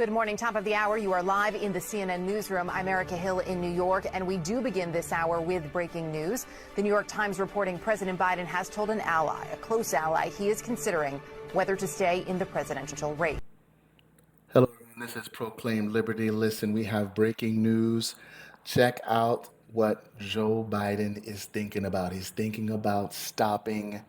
Good morning. Top of the hour. You are live in the CNN newsroom. I'm Erica Hill in New York, and we do begin this hour with breaking news. The New York Times reporting President Biden has told an ally, a close ally, he is considering whether to stay in the presidential race. Hello, everyone. This is Proclaim Liberty. Listen, we have breaking news. Check out what Joe Biden is thinking about. He's thinking about stopping.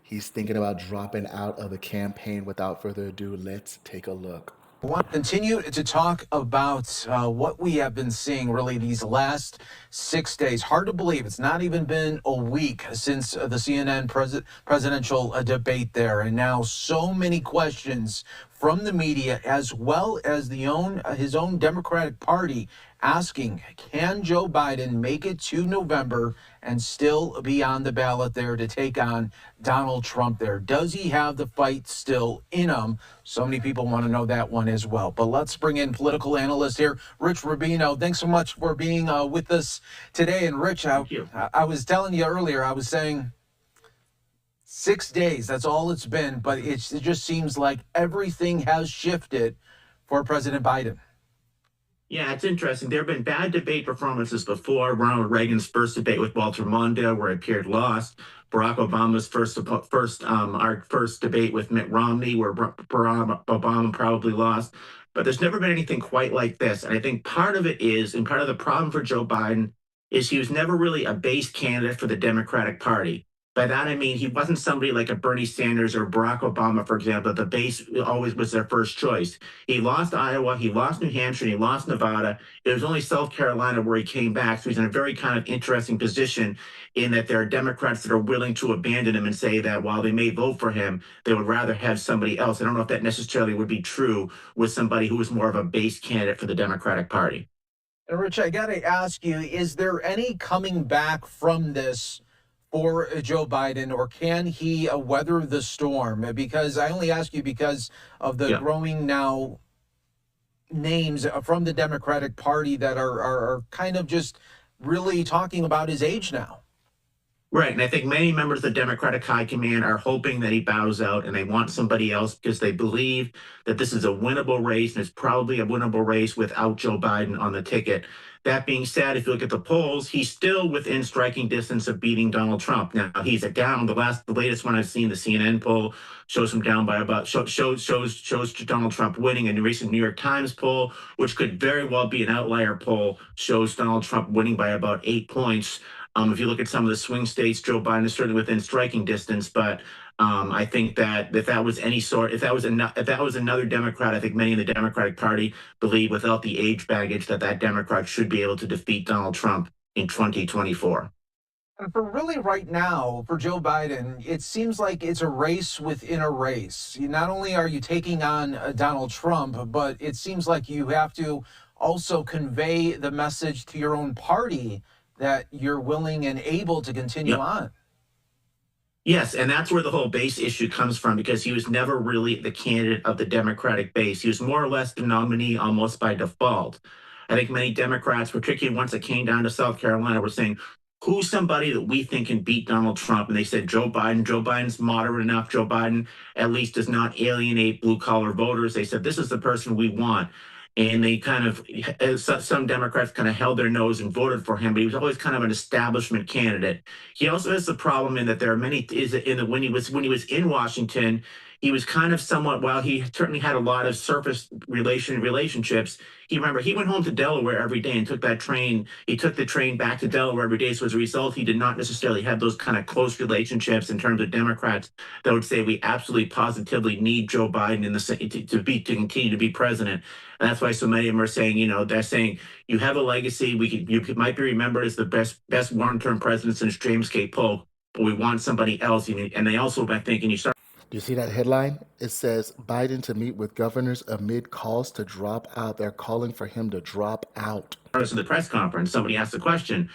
He's thinking about dropping out of the campaign. Without further ado, let's take a look. I want to continue to talk about what we have been seeing really these last 6 days. Hard to believe it's not even been a week since the CNN presidential debate there. And now so many questions from the media as well as his own Democratic Party asking, can Joe Biden make it to November and still be on the ballot there to take on Donald Trump there? Does he have the fight still in him? So many people want to know that one as well. But let's bring in political analyst here, Rich Rubino. Thanks so much for being with us today. And Rich, I was telling you earlier, I was saying 6 days, that's all it's been. But it just seems like everything has shifted for President Biden. Yeah, it's interesting. There have been bad debate performances before. Ronald Reagan's first debate with Walter Mondale, where he appeared lost. Barack Obama's first debate with Mitt Romney, where Barack Obama probably lost. But there's never been anything quite like this. And I think part of it is, and part of the problem for Joe Biden, is he was never really a base candidate for the Democratic Party. By that, I mean, he wasn't somebody like a Bernie Sanders or Barack Obama, for example. The base always was their first choice. He lost Iowa, he lost New Hampshire, and he lost Nevada. It was only South Carolina where he came back. So he's in a very kind of interesting position in that there are Democrats that are willing to abandon him and say that while they may vote for him, they would rather have somebody else. I don't know if that necessarily would be true with somebody who was more of a base candidate for the Democratic Party. And Rich, I got to ask you, is there any coming back from this for Joe Biden, or can he weather the storm? Because I only ask you because of the growing now names from the Democratic Party that are kind of just really talking about his age now. Right. And I think many members of the Democratic High Command are hoping that he bows out and they want somebody else because they believe that this is a winnable race, and it's probably a winnable race without Joe Biden on the ticket. That being said, if you look at the polls, he's still within striking distance of beating Donald Trump. Now he's down. The latest one I've seen, the CNN poll, shows him down by about shows Donald Trump winning. And the recent New York Times poll, which could very well be an outlier poll, shows Donald Trump winning by about 8 points. If you look at some of the swing states, Joe Biden is certainly within striking distance. But I think that if that was another Democrat, I think many in the Democratic Party believe without the age baggage that Democrat should be able to defeat Donald Trump in 2024. And for really right now, for Joe Biden, it seems like it's a race within a race. Not only are you taking on Donald Trump, but it seems like you have to also convey the message to your own party that you're willing and able to continue on. Yes, and that's where the whole base issue comes from, because he was never really the candidate of the Democratic base. He was more or less the nominee almost by default. I think many Democrats, particularly once it came down to South Carolina, were saying, who's somebody that we think can beat Donald Trump? And they said Joe Biden. Joe Biden's moderate enough. Joe Biden at least does not alienate blue-collar voters. They said, this is the person we want. And they kind of, some Democrats kind of held their nose and voted for him, but he was always kind of an establishment candidate. He also has the problem in that there are many, when he was in Washington, he was kind of somewhat, while he certainly had a lot of surface relationships, he went home to Delaware every day and took the train back to Delaware every day. So as a result, he did not necessarily have those kind of close relationships in terms of Democrats that would say we absolutely positively need Joe Biden to continue to be president. And that's why so many of them are saying, they're saying you have a legacy. You might be remembered as the best long-term president since James K. Polk, but we want somebody else. And they also, I think, Do you see that headline? It says Biden to meet with governors amid calls to drop out. They're calling for him to drop out. In the press conference, somebody asked the question.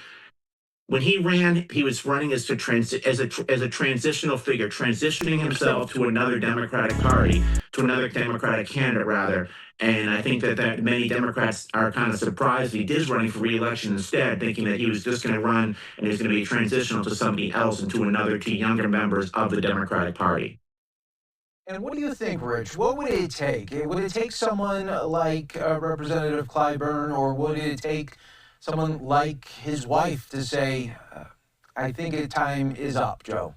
When he ran, he was running as a transitional figure, transitioning himself to another Democratic Party, to another Democratic candidate, rather. And I think that many Democrats are kind of surprised he is running for re-election instead, thinking that he was just going to run and he was going to be transitional to somebody else and to younger members of the Democratic Party. And what do you think, Rich? What would it take? Would it take someone like Representative Clyburn, or would it take someone like his wife to say, I think time is up, Joe?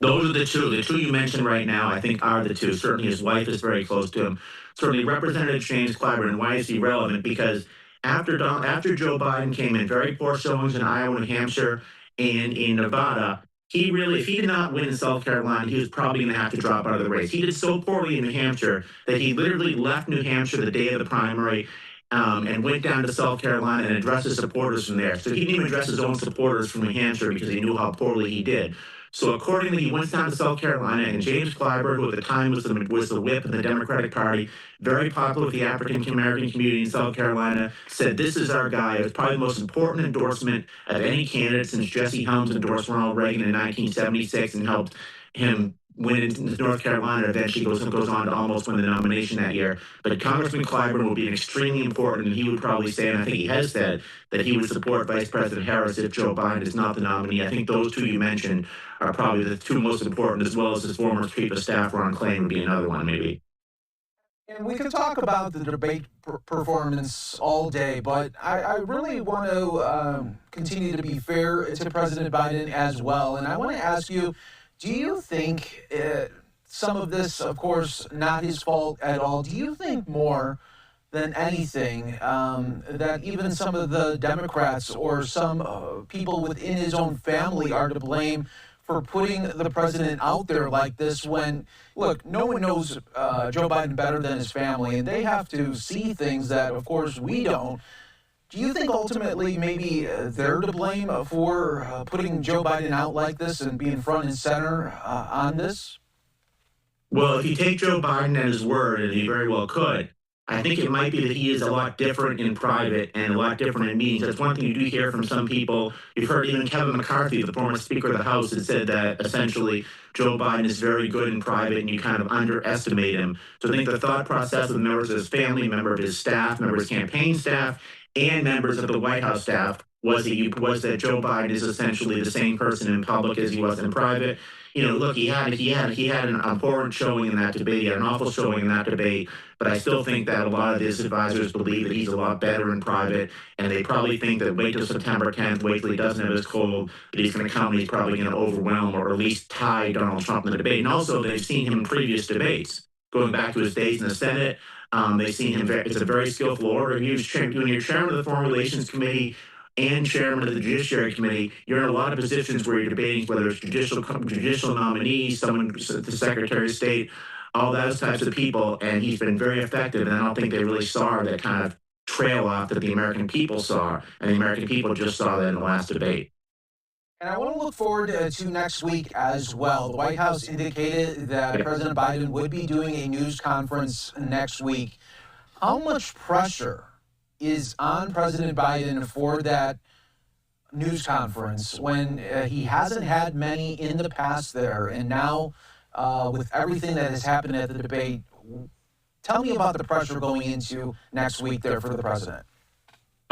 Those are the two. The two you mentioned right now, I think, are the two. Certainly, his wife is very close to him. Certainly, Representative James Clyburn. Why is he relevant? Because after Joe Biden came in, very poor showings in Iowa, New Hampshire, and in Nevada, he really, if he did not win in South Carolina, he was probably going to have to drop out of the race. He did so poorly in New Hampshire that he literally left New Hampshire the day of the primary. And went down to South Carolina and addressed his supporters from there. So he didn't even address his own supporters from New Hampshire because he knew how poorly he did. So accordingly, he went down to South Carolina, and James Clyburn, who at the time was the whip of the Democratic Party, very popular with the African American community in South Carolina, said, "This is our guy." It was probably the most important endorsement of any candidate since Jesse Helms endorsed Ronald Reagan in 1976 and helped him win in North Carolina. Eventually goes on to almost win the nomination that year. But Congressman Clyburn will be extremely important, and he would probably say, and I think he has said, that he would support Vice President Harris if Joe Biden is not the nominee. I think those two you mentioned are probably the two most important, as well as his former chief of staff, Ron Klain, would be another one, maybe. And we could talk about the debate performance all day, but I really want to continue to be fair to President Biden as well. And I want to ask you, do you think some of this, of course, not his fault at all, do you think more than anything that even some of the Democrats or some people within his own family are to blame for putting the president out there like this when, look, no one knows Joe Biden better than his family, and they have to see things that, of course, we don't. Do you think ultimately maybe they're to blame for putting Joe Biden out like this and being front and center on this? Well, if you take Joe Biden at his word, and he very well could, I think it might be that he is a lot different in private and a lot different in meetings. That's one thing you do hear from some people. You've heard even Kevin McCarthy, the former Speaker of the House, had said that essentially Joe Biden is very good in private and you kind of underestimate him. So I think the thought process of members of his family, member of his staff, member of his campaign staff, and members of the White House staff was that Joe Biden is essentially the same person in public as he was in private. You know, look, he had an abhorrent showing in that debate. He had an awful showing in that debate. But I still think that a lot of his advisors believe that he's a lot better in private, and they probably think that wait till September 10th, wait till he doesn't have his cold, that he's going to come and he's probably going to overwhelm or at least tie Donald Trump in the debate. And also, they've seen him in previous debates, going back to his days in the Senate. They've seen him. It's a very skillful orator. He was when you're chairman of the Foreign Relations Committee and chairman of the Judiciary Committee, you're in a lot of positions where you're debating whether it's judicial nominees, someone, the Secretary of State, all those types of people, and he's been very effective. And I don't think they really saw that kind of trail off that the American people saw, and the American people just saw that in the last debate. And I want to look forward to next week as well. The White House indicated that President Biden would be doing a news conference next week. How much pressure is on President Biden for that news conference when he hasn't had many in the past there, and now with everything that has happened at the debate? Tell me about the pressure going into next week there for the president.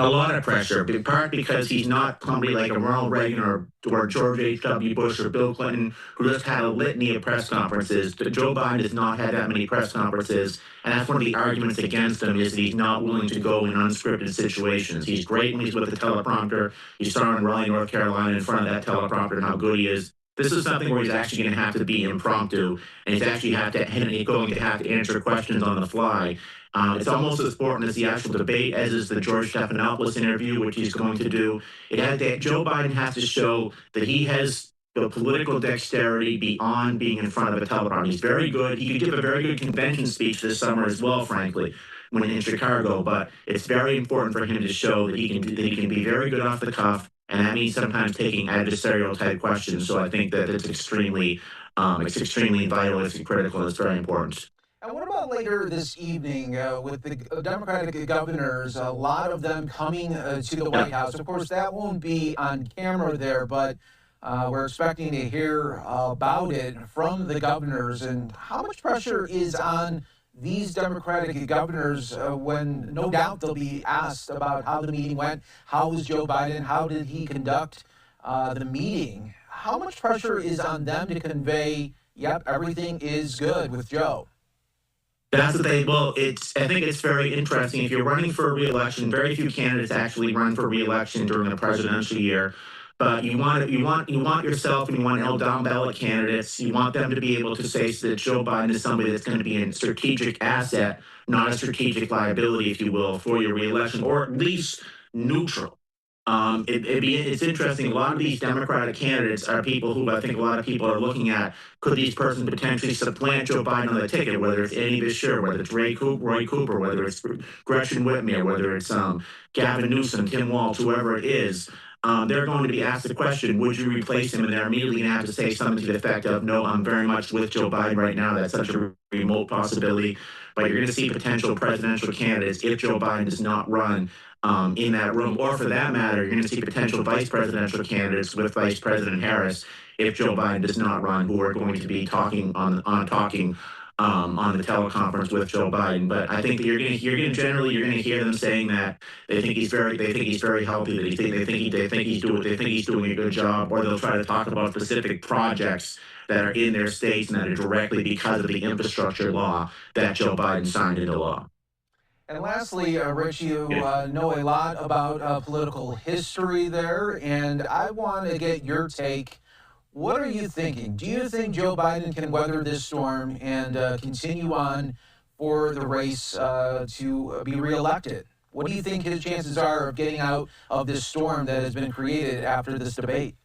A lot of pressure, in part because he's not somebody like a Ronald Reagan or George H.W. Bush or Bill Clinton, who just had a litany of press conferences. Joe Biden has not had that many press conferences, and that's one of the arguments against him is that he's not willing to go in unscripted situations. He's great when he's with the teleprompter. You saw him in Raleigh, North Carolina, in front of that teleprompter and how good he is. This is something where he's actually going to have to be impromptu, and he's actually going to have to answer questions on the fly. It's almost as important as the actual debate as is the George Stephanopoulos interview, which he's going to do. Joe Biden has to show that he has the political dexterity beyond being in front of a teleprompter. He's very good. He could give a very good convention speech this summer as well, frankly, when in Chicago. But it's very important for him to show that he can be very good off the cuff, and that means sometimes taking adversarial type questions. So I think that it's extremely vital, it's critical, and it's very important. And what about later this evening with the Democratic governors, a lot of them coming to the White House? Of course, that won't be on camera there, but we're expecting to hear about it from the governors. And how much pressure is on these Democratic governors when no doubt they'll be asked about how the meeting went? How was Joe Biden? How did he conduct the meeting? How much pressure is on them to convey yep, everything is good with Joe. That's the thing. Well, I think it's very interesting. If you're running for re-election, very few candidates actually run for re-election during a presidential year. But you want yourself and you want down ballot candidates. You want them to be able to say that Joe Biden is somebody that's going to be a strategic asset, not a strategic liability, if you will, for your re-election, or at least neutral. It's interesting. A lot of these Democratic candidates are people who I think a lot of people are looking at. Could these persons potentially supplant Joe Biden on the ticket? Whether it's Andy Beshear, whether it's Roy Cooper, whether it's Gretchen Whitmer, whether it's Gavin Newsom, Tim Walz, whoever it is. They're going to be asked the question, would you replace him? And they're immediately going to have to say something to the effect of, no, I'm very much with Joe Biden right now. That's such a remote possibility. But you're going to see potential presidential candidates if Joe Biden does not run in that room. Or for that matter, you're going to see potential vice presidential candidates with Vice President Harris if Joe Biden does not run, who are going to be talking on the teleconference with Joe Biden. But I think that you're going to hear them saying that they think he's very healthy, that they think he's doing a good job, or they'll try to talk about specific projects that are in their states and that are directly because of the infrastructure law that Joe Biden signed into law. And lastly, Rich, you know a lot about political history there, and I want to get your take. What are you thinking? Do you think Joe Biden can weather this storm and continue on for the race to be reelected? What do you think his chances are of getting out of this storm that has been created after this debate?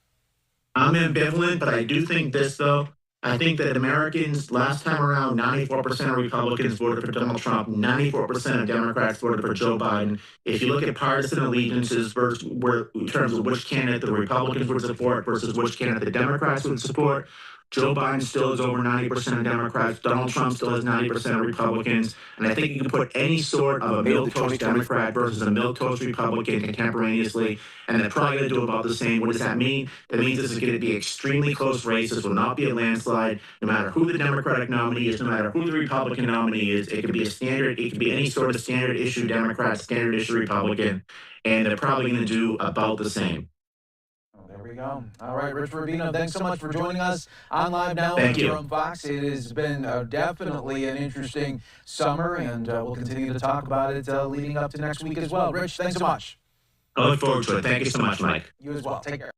I'm ambivalent, but I do think this, though. I think that Americans, last time around, 94% of Republicans voted for Donald Trump, 94% of Democrats voted for Joe Biden. If you look at partisan allegiances in terms of which candidate the Republicans would support versus which candidate the Democrats would support, Joe Biden still has over 90% of Democrats. Donald Trump still has 90% of Republicans. And I think you can put any sort of a milquetoast Democrat versus a milquetoast Republican contemporaneously, and they're probably going to do about the same. What does that mean? That means this is going to be extremely close race. This will not be a landslide. No matter who the Democratic nominee is, no matter who the Republican nominee is, it could be any sort of standard issue Democrat, standard issue Republican, and they're probably going to do about the same. There we go. All right, Rich Rubino, thanks so much for joining us on Live Now from Fox. It has been definitely an interesting summer, and we'll continue to talk about it leading up to next week as well. Rich, thanks so much. I look forward to it. Thank you so much, Mike. You as well. Take care.